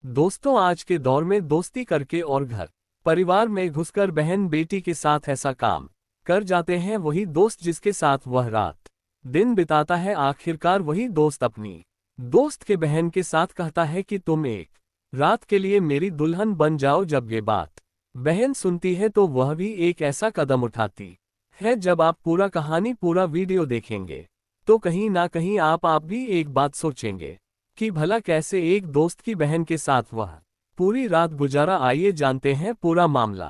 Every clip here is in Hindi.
दोस्तों, आज के दौर में दोस्ती करके और घर परिवार में घुसकर बहन बेटी के साथ ऐसा काम कर जाते हैं वही दोस्त जिसके साथ वह रात दिन बिताता है। आखिरकार वही दोस्त अपनी दोस्त के बहन के साथ कहता है कि तुम एक रात के लिए मेरी दुल्हन बन जाओ। जब ये बात बहन सुनती है तो वह भी एक ऐसा कदम उठाती है। जब आप पूरा वीडियो देखेंगे तो कहीं ना कहीं आप भी एक बात सोचेंगे कि भला कैसे एक दोस्त की बहन के साथ वह पूरी रात गुजारा। आइए जानते हैं पूरा मामला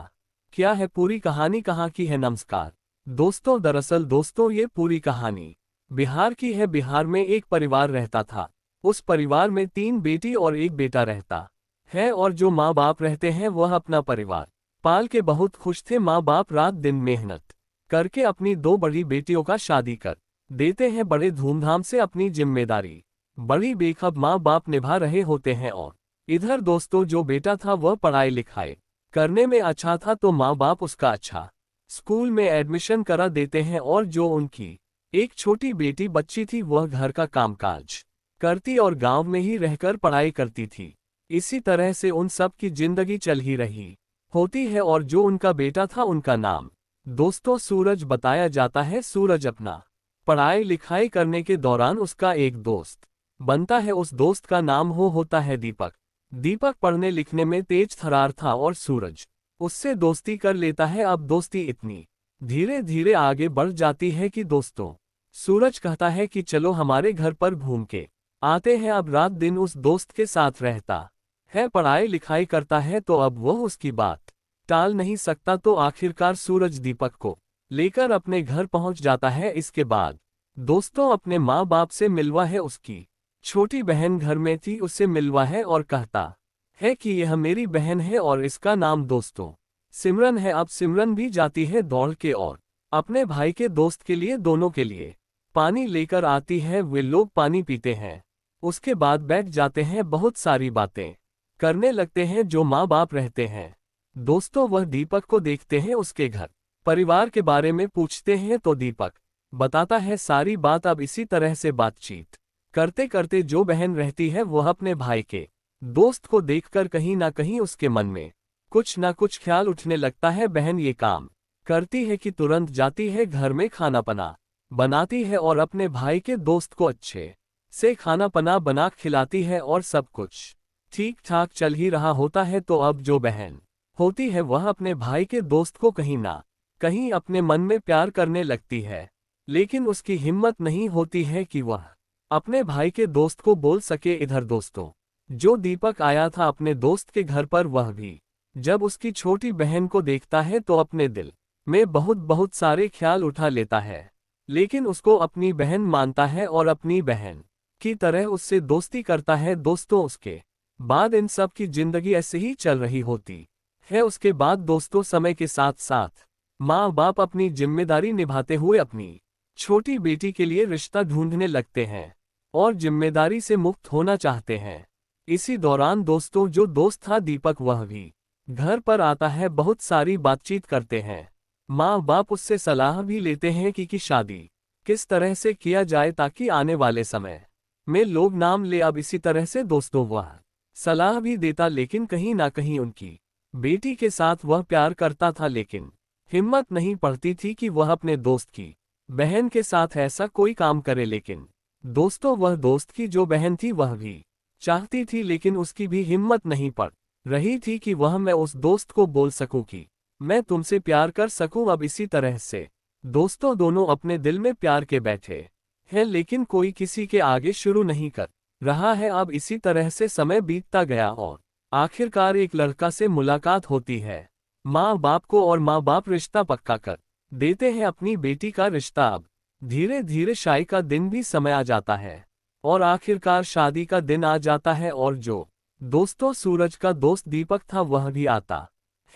क्या है, पूरी कहानी कहाँ की है। नमस्कार दोस्तों, दरअसल दोस्तों ये पूरी कहानी बिहार की है। बिहार में एक परिवार रहता था। उस परिवार में 3 बेटी और 1 बेटा रहता है और जो माँ बाप रहते हैं वह अपना परिवार पाल के बहुत खुश थे। माँ बाप रात दिन मेहनत करके अपनी 2 बड़ी बेटियों का शादी कर देते हैं। बड़े धूमधाम से अपनी जिम्मेदारी बड़ी बेखब माँ बाप निभा रहे होते हैं और इधर दोस्तों जो बेटा था वह पढ़ाई लिखाई करने में अच्छा था तो माँ बाप उसका अच्छा स्कूल में एडमिशन करा देते हैं। और जो उनकी एक छोटी बेटी बच्ची थी वह घर का कामकाज करती और गांव में ही रहकर पढ़ाई करती थी। इसी तरह से उन सब की जिंदगी चल ही रही होती है। और जो उनका बेटा था उनका नाम दोस्तों सूरज बताया जाता है। सूरज अपना पढ़ाई लिखाई करने के दौरान उसका एक दोस्त बनता है। उस दोस्त का नाम होता है दीपक। दीपक पढ़ने लिखने में तेज तर्रार था और सूरज उससे दोस्ती कर लेता है। अब दोस्ती इतनी धीरे धीरे आगे बढ़ जाती है कि दोस्तों सूरज कहता है कि चलो हमारे घर पर घूम के आते हैं। अब रात दिन उस दोस्त के साथ रहता है, पढ़ाई लिखाई करता है तो अब वह उसकी बात टाल नहीं सकता। तो आखिरकार सूरज दीपक को लेकर अपने घर पहुंच जाता है। इसके बाद दोस्तों अपने माँ बाप से मिलवा है। उसकी छोटी बहन घर में थी, उससे मिलवा है और कहता है कि यह मेरी बहन है और इसका नाम दोस्तों सिमरन है। अब सिमरन भी जाती है दौड़ के और अपने भाई के दोस्त के लिए दोनों के लिए पानी लेकर आती है। वे लोग पानी पीते हैं, उसके बाद बैठ जाते हैं, बहुत सारी बातें करने लगते हैं जो माँ बाप रहते हैं। दोस्तों वह दीपक को देखते हैं, उसके घर परिवार के बारे में पूछते हैं तो दीपक बताता है सारी बात। अब इसी तरह से बातचीत करते करते जो बहन रहती है वह अपने भाई के दोस्त को देखकर कहीं ना कहीं उसके मन में कुछ ना कुछ ख्याल उठने लगता है। बहन ये काम करती है कि तुरंत जाती है घर में खाना पना बनाती है और अपने भाई के दोस्त को अच्छे से खाना पना बना खिलाती है और सब कुछ ठीक ठाक चल ही रहा होता है। तो अब जो बहन होती है वह अपने भाई के दोस्त को कहीं ना कहीं अपने मन में प्यार करने लगती है, लेकिन उसकी हिम्मत नहीं होती है कि वह अपने भाई के दोस्त को बोल सके। इधर दोस्तों जो दीपक आया था अपने दोस्त के घर पर, वह भी जब उसकी छोटी बहन को देखता है तो अपने दिल में बहुत सारे ख्याल उठा लेता है, लेकिन उसको अपनी बहन मानता है और अपनी बहन की तरह उससे दोस्ती करता है। दोस्तों उसके बाद इन सब की जिंदगी ऐसे ही चल रही होती है। उसके बाद दोस्तों समय के साथ साथ माँ बाप अपनी जिम्मेदारी निभाते हुए अपनी छोटी बेटी के लिए रिश्ता ढूंढने लगते हैं और जिम्मेदारी से मुक्त होना चाहते हैं। इसी दौरान दोस्तों जो दोस्त था दीपक वह भी घर पर आता है, बहुत सारी बातचीत करते हैं। माँ बाप उससे सलाह भी लेते हैं कि शादी किस तरह से किया जाए ताकि आने वाले समय में लोग नाम ले। अब इसी तरह से दोस्तों वह सलाह भी देता, लेकिन कहीं ना कहीं उनकी बेटी के साथ वह प्यार करता था, लेकिन हिम्मत नहीं पड़ती थी कि वह अपने दोस्त की बहन के साथ ऐसा कोई काम करे। लेकिन दोस्तों वह दोस्त की जो बहन थी वह भी चाहती थी, लेकिन उसकी भी हिम्मत नहीं पड़ रही थी कि मैं उस दोस्त को बोल सकूं कि मैं तुमसे प्यार कर सकूं। अब इसी तरह से दोस्तों दोनों अपने दिल में प्यार के बैठे हैं, लेकिन कोई किसी के आगे शुरू नहीं कर रहा है। अब इसी तरह से समय बीतता गया और आखिरकार एक लड़का से मुलाकात होती है माँ बाप को, और माँ बाप रिश्ता पक्का कर देते हैं अपनी बेटी का रिश्ता। अब धीरे धीरे शादी का दिन भी समय आ जाता है और आखिरकार शादी का दिन आ जाता है। और जो दोस्तों सूरज का दोस्त दीपक था वह भी आता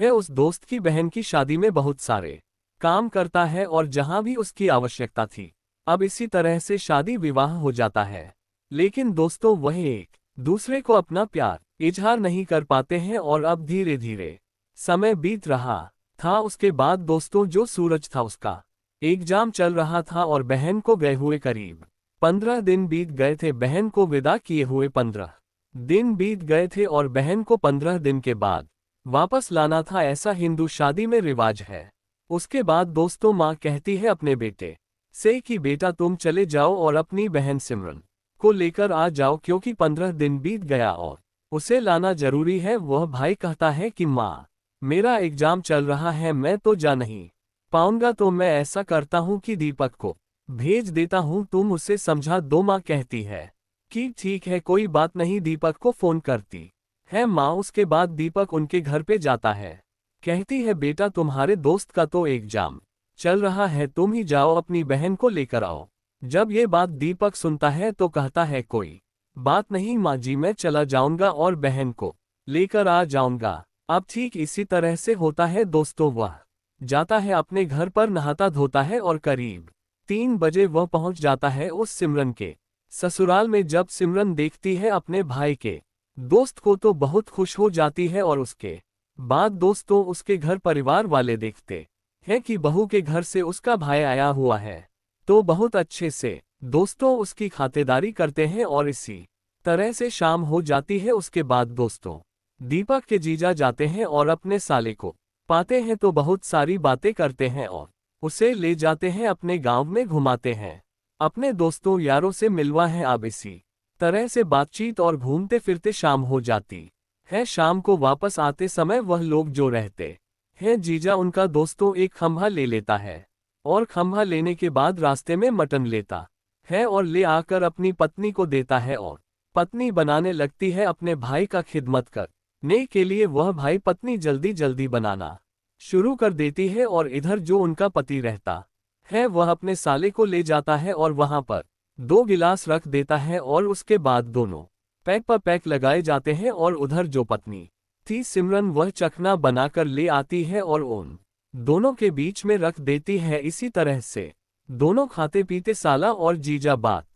है। उस दोस्त की बहन की शादी में बहुत सारे काम करता है और जहां भी उसकी आवश्यकता थी। अब इसी तरह से शादी विवाह हो जाता है, लेकिन दोस्तों वह एक दूसरे को अपना प्यार इजहार नहीं कर पाते हैं और अब धीरे धीरे समय बीत रहा था। उसके बाद दोस्तों जो सूरज था उसका एग्जाम चल रहा था और बहन को गए हुए करीब 15 दिन बीत गए थे। बहन को विदा किए हुए 15 दिन बीत गए थे और बहन को 15 दिन के बाद वापस लाना था, ऐसा हिंदू शादी में रिवाज है। उसके बाद दोस्तों माँ कहती है अपने बेटे से कि बेटा तुम चले जाओ और अपनी बहन सिमरन को लेकर आ जाओ, क्योंकि 15 दिन बीत गया और उसे लाना जरूरी है। वह भाई कहता है कि माँ मेरा एग्जाम चल रहा है, मैं तो जा नहीं पाऊंगा, तो मैं ऐसा करता हूँ कि दीपक को भेज देता हूँ, तुम उसे समझा दो। माँ कहती है कि ठीक है कोई बात नहीं, दीपक को फोन करती है माँ। उसके बाद दीपक उनके घर पे जाता है, कहती है बेटा तुम्हारे दोस्त का तो एग्जाम चल रहा है, तुम ही जाओ अपनी बहन को लेकर आओ। जब ये बात दीपक सुनता है तो कहता है कोई बात नहीं माँ जी, मैं चला जाऊंगा और बहन को लेकर आ जाऊंगा। अब ठीक इसी तरह से होता है दोस्तों, वह जाता है अपने घर पर, नहाता धोता है और करीब 3 बजे वह पहुंच जाता है उस सिमरन के ससुराल में। जब सिमरन देखती है अपने भाई के दोस्त को तो बहुत खुश हो जाती है, और उसके बाद दोस्तों उसके घर परिवार वाले देखते हैं कि बहू के घर से उसका भाई आया हुआ है, तो बहुत अच्छे से दोस्तों उसकी खातिरदारी करते हैं और इसी तरह से शाम हो जाती है। उसके बाद दोस्तों दीपक के जीजा जाते हैं और अपने साले को पाते हैं तो बहुत सारी बातें करते हैं और उसे ले जाते हैं अपने गांव में घुमाते हैं, अपने दोस्तों यारों से मिलवा है। अब इसी तरह से बातचीत और घूमते फिरते शाम हो जाती है। शाम को वापस आते समय वह लोग जो रहते हैं जीजा उनका दोस्तों एक खंभा ले लेता है, और खंभा लेने के बाद रास्ते में मटन लेता है और ले आकर अपनी पत्नी को देता है, और पत्नी बनाने लगती है अपने भाई का खिदमत करने के लिए। वह भाई पत्नी जल्दी जल्दी बनाना शुरू कर देती है, और इधर जो उनका पति रहता है वह अपने साले को ले जाता है और वहां पर 2 गिलास रख देता है, और उसके बाद दोनों पैक पर पैक लगाए जाते हैं। और उधर जो पत्नी थी सिमरन वह चखना बनाकर ले आती है और उन दोनों के बीच में रख देती है। इसी तरह से दोनों खाते पीते साला और जीजा बात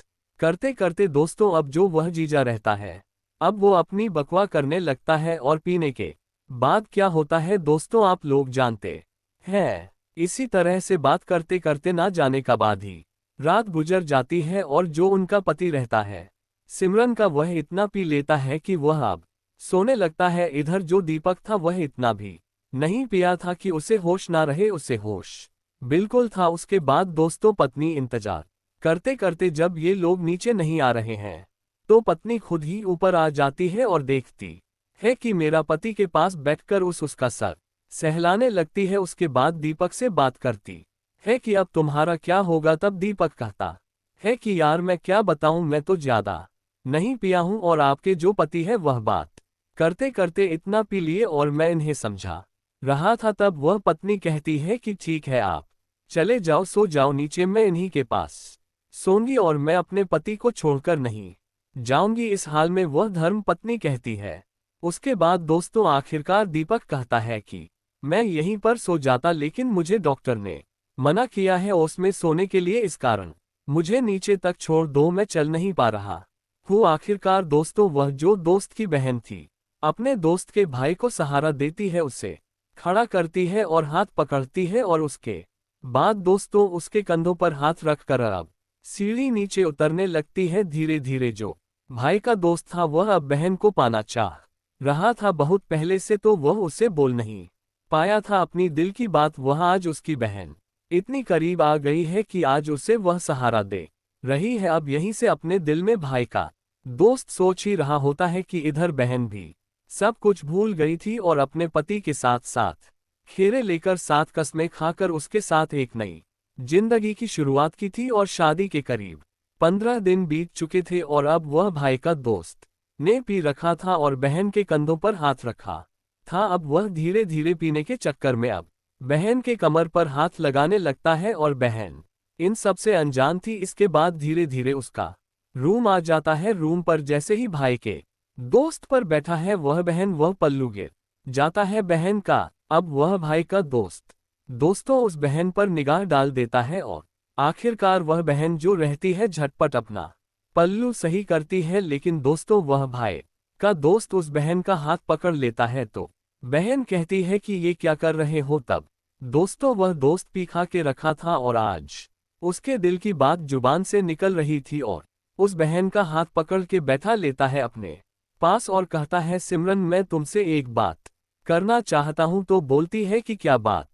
करते करते दोस्तों अब जो वह जीजा रहता है अब वो अपनी बकवा करने लगता है, और पीने के बाद क्या होता है दोस्तों आप लोग जानते हैं। इसी तरह से बात करते करते ना जाने का बाद ही रात गुजर जाती है, और जो उनका पति रहता है सिमरन का वह इतना पी लेता है कि वह अब सोने लगता है। इधर जो दीपक था वह इतना भी नहीं पिया था कि उसे होश ना रहे, उसे होश बिल्कुल था। उसके बाद दोस्तों पत्नी इंतजार करते करते जब ये लोग नीचे नहीं आ रहे हैं तो पत्नी खुद ही ऊपर आ जाती है और देखती है कि मेरा पति के पास बैठकर उसका सर सहलाने लगती है। उसके बाद दीपक से बात करती है कि अब तुम्हारा क्या होगा। तब दीपक कहता है कि यार मैं क्या बताऊं, मैं तो ज्यादा नहीं पिया हूं, और आपके जो पति है वह बात करते करते इतना पी लिए और मैं इन्हें समझा रहा था। तब वह पत्नी कहती है कि ठीक है आप चले जाओ, सो जाओ नीचे, मैं इन्हीं के पास सोऊंगी और मैं अपने पति को छोड़कर नहीं जाऊंगी। इस हाल में वह धर्म पत्नी कहती है। उसके बाद दोस्तों आखिरकार दीपक कहता है कि मैं यहीं पर सो जाता, लेकिन मुझे डॉक्टर ने मना किया है उसमें सोने के लिए, इस कारण मुझे नीचे तक छोड़ दो, मैं चल नहीं पा रहा हूँ। आखिरकार दोस्तों वह जो दोस्त की बहन थी अपने दोस्त के भाई को सहारा देती है, उसे खड़ा करती है और हाथ पकड़ती है, और उसके बाद दोस्तों उसके कंधों पर हाथ रखकर अब सीढ़ी नीचे उतरने लगती है। धीरे धीरे जो भाई का दोस्त था वह अब बहन को पाना चाह रहा था बहुत पहले से, तो वह उसे बोल नहीं पाया था अपनी दिल की बात। वह आज उसकी बहन इतनी करीब आ गई है कि आज उसे वह सहारा दे रही है। अब यहीं से अपने दिल में भाई का दोस्त सोच ही रहा होता है कि इधर बहन भी सब कुछ भूल गई थी और अपने पति के साथ साथ खेरे लेकर 7 कस्में खाकर उसके साथ एक नई जिंदगी की शुरुआत की थी। और शादी के करीब 15 दिन बीत चुके थे और अब वह भाई का दोस्त ने पी रखा था और बहन के कंधों पर हाथ रखा था। अब वह धीरे धीरे पीने के चक्कर में अब बहन के कमर पर हाथ लगाने लगता है और बहन इन सब से अनजान थी। इसके बाद धीरे धीरे उसका रूम आ जाता है। रूम पर जैसे ही भाई के दोस्त पर बैठा है वह बहन वह पल्लू गिर जाता है बहन का। अब वह भाई का दोस्तों उस बहन पर निगाह डाल देता है और आखिरकार वह बहन जो रहती है झटपट अपना पल्लू सही करती है। लेकिन दोस्तों वह भाई का दोस्त उस बहन का हाथ पकड़ लेता है तो बहन कहती है कि ये क्या कर रहे हो। तब दोस्तों वह दोस्त पी खा के रखा था और आज उसके दिल की बात जुबान से निकल रही थी और उस बहन का हाथ पकड़ के बैठा लेता है अपने पास और कहता है, सिमरन मैं तुमसे एक बात करना चाहता हूं। तो बोलती है कि क्या बात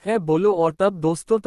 है, बोलो। और तब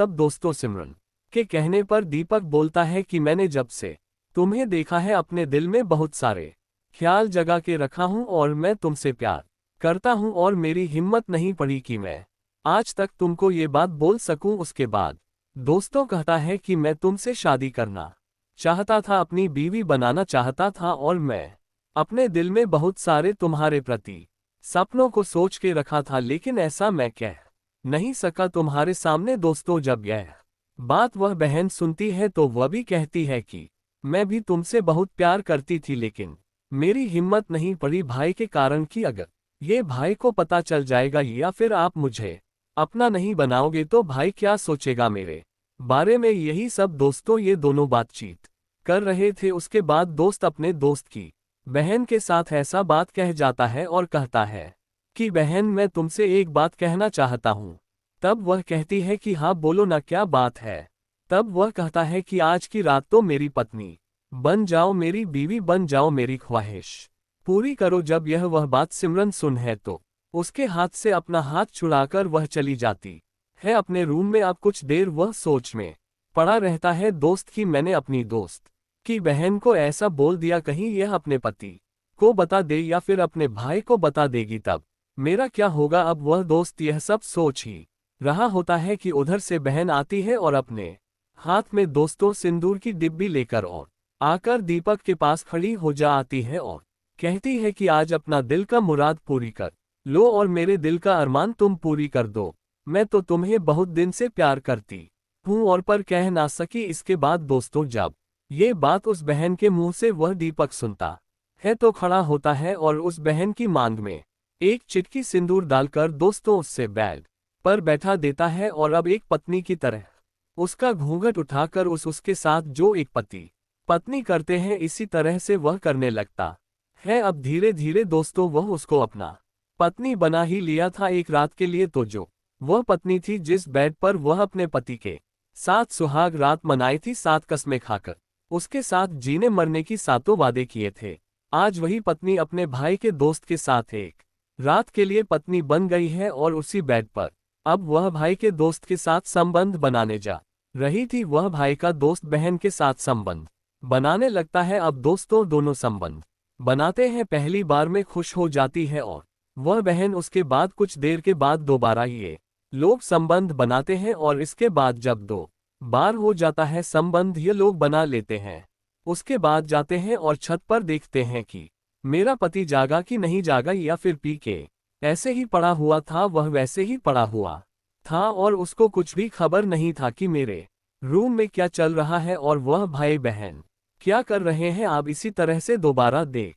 दोस्तों सिमरन के कहने पर दीपक बोलता है कि मैंने जब से तुम्हें देखा है अपने दिल में बहुत सारे ख्याल जगा के रखा हूं और मैं तुमसे प्यार करता हूं और मेरी हिम्मत नहीं पड़ी कि मैं आज तक तुमको ये बात बोल सकूं। उसके बाद दोस्तों कहता है कि मैं तुमसे शादी करना चाहता था, अपनी बीवी बनाना चाहता था और मैं अपने दिल में बहुत सारे तुम्हारे प्रति सपनों को सोच के रखा था, लेकिन ऐसा मैं कह नहीं सका तुम्हारे सामने। दोस्तों जब यह बात वह बहन सुनती है तो वह भी कहती है कि मैं भी तुमसे बहुत प्यार करती थी, लेकिन मेरी हिम्मत नहीं पड़ी भाई के कारण कि अगर ये भाई को पता चल जाएगा या फिर आप मुझे अपना नहीं बनाओगे तो भाई क्या सोचेगा मेरे बारे में। यही सब दोस्तों ये दोनों बातचीत कर रहे थे। उसके बाद दोस्त अपने दोस्त की बहन के साथ ऐसा बात कह जाता है और कहता है कि बहन मैं तुमसे एक बात कहना चाहता हूँ। तब वह कहती है कि हाँ बोलो ना, क्या बात है। तब वह कहता है कि आज की रात तो मेरी पत्नी बन जाओ, मेरी बीवी बन जाओ, मेरी ख्वाहिश पूरी करो। जब यह वह बात सिमरन सुन है तो उसके हाथ से अपना हाथ छुड़ाकर वह चली जाती है अपने रूम में। अब कुछ देर वह सोच में पड़ा रहता है दोस्त की मैंने अपनी दोस्त की बहन को ऐसा बोल दिया, कहीं यह अपने पति को बता दे या फिर अपने भाई को बता देगी तब मेरा क्या होगा। अब वह दोस्त यह सब सोच ही रहा होता है कि उधर से बहन आती है और अपने हाथ में दोस्तों सिंदूर की डिब्बी लेकर और आकर दीपक के पास खड़ी हो जा आती है और कहती है कि आज अपना दिल का मुराद पूरी कर लो और मेरे दिल का अरमान तुम पूरी कर दो। मैं तो तुम्हें बहुत दिन से प्यार करती हूँ और पर कह ना सकी। इसके बाद दोस्तों जब ये बात उस बहन के मुंह से वह दीपक सुनता है तो खड़ा होता है और उस बहन की मांग में एक चिटकी सिंदूर डालकर दोस्तों उससे बैग पर बैठा देता है और अब एक पत्नी की तरह उसका घूंघट उठाकर उसके साथ जो एक पति पत्नी करते हैं इसी तरह से वह करने लगता है। अब धीरे धीरे दोस्तों वह उसको अपना पत्नी बना ही लिया था एक रात के लिए। तो जो वह पत्नी थी जिस बेड पर वह अपने पति के साथ सुहाग रात मनाई थी, 7 कस्में खाकर उसके साथ जीने मरने की सातों वादे किए थे, आज वही पत्नी अपने भाई के दोस्त के साथ एक रात के लिए पत्नी बन गई है और उसी बेड पर अब वह भाई के दोस्त के साथ संबंध बनाने जा रही थी। वह भाई का दोस्त बहन के साथ संबंध बनाने लगता है। अब दोस्तों दोनों संबंध बनाते हैं, पहली बार में खुश हो जाती है और वह बहन। उसके बाद कुछ देर के बाद दोबारा ये लोग संबंध बनाते हैं और इसके बाद जब 2 बार हो जाता है संबंध ये लोग बना लेते हैं, उसके बाद जाते हैं और छत पर देखते हैं कि मेरा पति जागा कि नहीं जागा या फिर पी के ऐसे ही पड़ा हुआ था। वह वैसे ही पड़ा हुआ था और उसको कुछ भी खबर नहीं था कि मेरे रूम में क्या चल रहा है और वह भाई बहन क्या कर रहे हैं। आप इसी तरह से दोबारा देख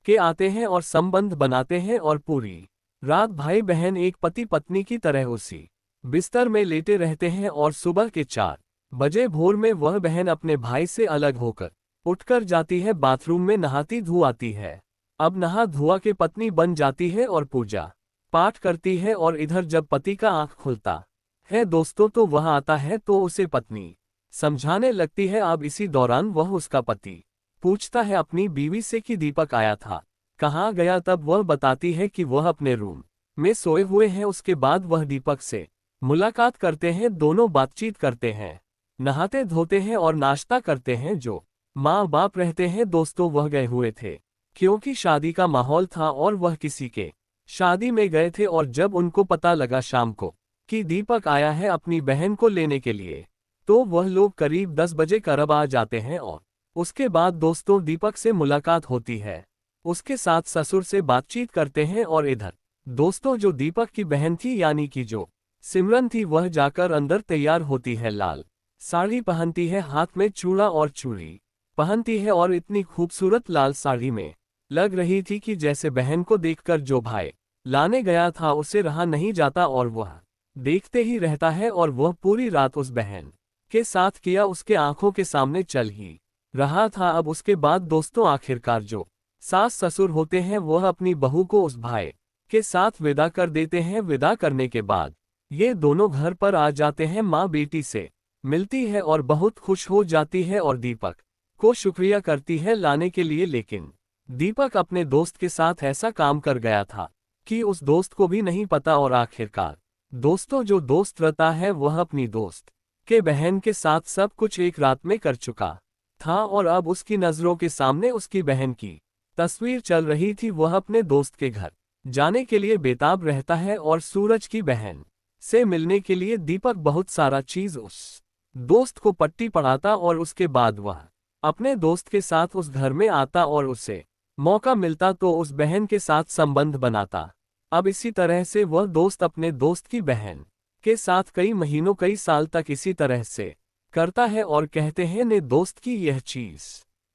के आते हैं और संबंध बनाते हैं और पूरी रात भाई बहन एक पति पत्नी की तरह उसी बिस्तर में लेटे रहते हैं और सुबह के 4 बजे भोर में वह बहन अपने भाई से अलग होकर उठकर जाती है, बाथरूम में नहाती धुआती है। अब नहा धुआ के पत्नी बन जाती है और पूजा पाठ करती है और इधर जब पति का आंख खुलता है दोस्तों तो वह आता है तो उसे पत्नी समझाने लगती है। अब इसी दौरान वह उसका पति पूछता है अपनी बीवी से कि दीपक आया था, कहाँ गया। तब वह बताती है कि वह अपने रूम में सोए हुए हैं। उसके बाद वह दीपक से मुलाकात करते हैं, दोनों बातचीत करते हैं, नहाते धोते हैं और नाश्ता करते हैं। जो माँ बाप रहते हैं दोस्तों वह गए हुए थे क्योंकि शादी का माहौल था और वह किसी के शादी में गए थे। और जब उनको पता लगा शाम को कि दीपक आया है अपनी बहन को लेने के लिए तो वह लोग करीब 10 बजे करीब आ जाते हैं और उसके बाद दोस्तों दीपक से मुलाकात होती है, उसके साथ ससुर से बातचीत करते हैं। और इधर दोस्तों जो दीपक की बहन थी यानी कि जो सिमरन थी वह जाकर अंदर तैयार होती है, लाल साड़ी पहनती है, हाथ में चूड़ा और चूड़ी पहनती है और इतनी खूबसूरत लाल साड़ी में लग रही थी कि जैसे बहन को देखकर जो भाई लाने गया था उसे रहा नहीं जाता और वह देखते ही रहता है। और वह पूरी रात उस बहन के साथ किया उसके आंखों के सामने चल ही रहा था। अब उसके बाद दोस्तों आखिरकार जो सास ससुर होते हैं वह अपनी बहू को उस भाई के साथ विदा कर देते हैं। विदा करने के बाद ये दोनों घर पर आ जाते हैं, माँ बेटी से मिलती है और बहुत खुश हो जाती है और दीपक को शुक्रिया करती है लाने के लिए, लेकिन दीपक अपने दोस्त के साथ ऐसा काम कर गया था कि उस दोस्त को भी नहीं पता, और आखिरकार दोस्तों जो दोस्त रहता है वह अपनी दोस्त के बहन के साथ सब कुछ एक रात में कर चुका था, और अब उसकी नजरों के सामने उसकी बहन की तस्वीर चल रही थी। वह अपने दोस्त के घर जाने के लिए बेताब रहता है, और सूरज की बहन से मिलने के लिए दीपक बहुत सारा चीज उस दोस्त को पट्टी पढ़ाता, और उसके बाद वह अपने दोस्त के साथ उस घर में आता और उसे मौका मिलता तो उस बहन के साथ संबंध बनाता। अब इसी तरह से वह दोस्त अपने दोस्त की बहन के साथ कई महीनों कई साल तक इसी तरह से करता है, और कहते हैं ने दोस्त की यह चीज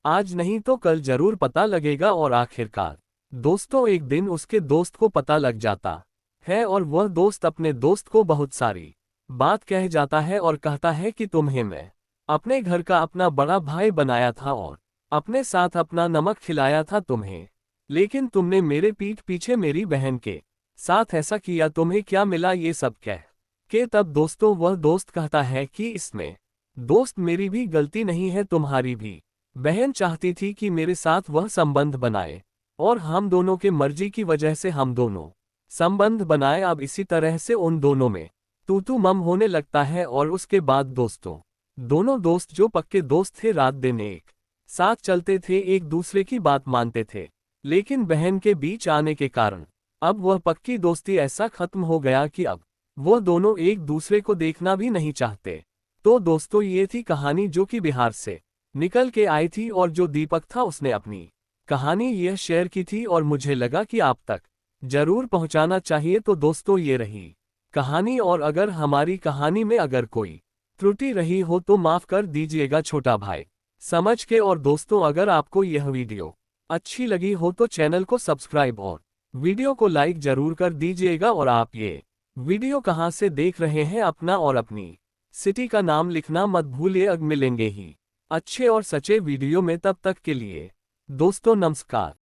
आज नहीं तो कल जरूर पता लगेगा। और आखिरकार दोस्तों एक दिन उसके दोस्त को पता लग जाता है, और वह दोस्त अपने दोस्त को बहुत सारी बात कह जाता है और कहता है कि तुम्हें मैं अपने घर का अपना बड़ा भाई बनाया था और अपने साथ अपना नमक खिलाया था तुम्हें, लेकिन तुमने मेरे पीठ पीछे मेरी बहन के साथ ऐसा किया, तुम्हें क्या मिला ये सब कह के तब दोस्तों वह दोस्त कहता है कि इसमें दोस्त मेरी भी गलती नहीं है, तुम्हारी भी बहन चाहती थी कि मेरे साथ वह संबंध बनाए और हम दोनों के मर्जी की वजह से हम दोनों संबंध बनाए। अब इसी तरह से उन दोनों में तू मम होने लगता है, और उसके बाद दोस्तों दोनों दोस्त जो पक्के दोस्त थे रात दिन एक साथ चलते थे, एक दूसरे की बात मानते थे, लेकिन बहन के बीच आने के कारण अब वह पक्की दोस्ती ऐसा खत्म हो गया कि अब वह दोनों एक दूसरे को देखना भी नहीं चाहते। तो दोस्तों ये थी कहानी जो कि बिहार से निकल के आई थी, और जो दीपक था उसने अपनी कहानी यह शेयर की थी, और मुझे लगा कि आप तक जरूर पहुंचाना चाहिए। तो दोस्तों ये रही कहानी, और अगर हमारी कहानी में अगर कोई त्रुटि रही हो तो माफ कर दीजिएगा छोटा भाई समझ के। और दोस्तों अगर आपको यह वीडियो अच्छी लगी हो तो चैनल को सब्सक्राइब और वीडियो को लाइक जरूर कर दीजिएगा। और आप ये वीडियो कहां से देख रहे हैं अपना और अपनी सिटी का नाम लिखना मत भूलिए। अब मिलेंगे ही अच्छे और सच्चे वीडियो में, तब तक के लिए दोस्तों नमस्कार।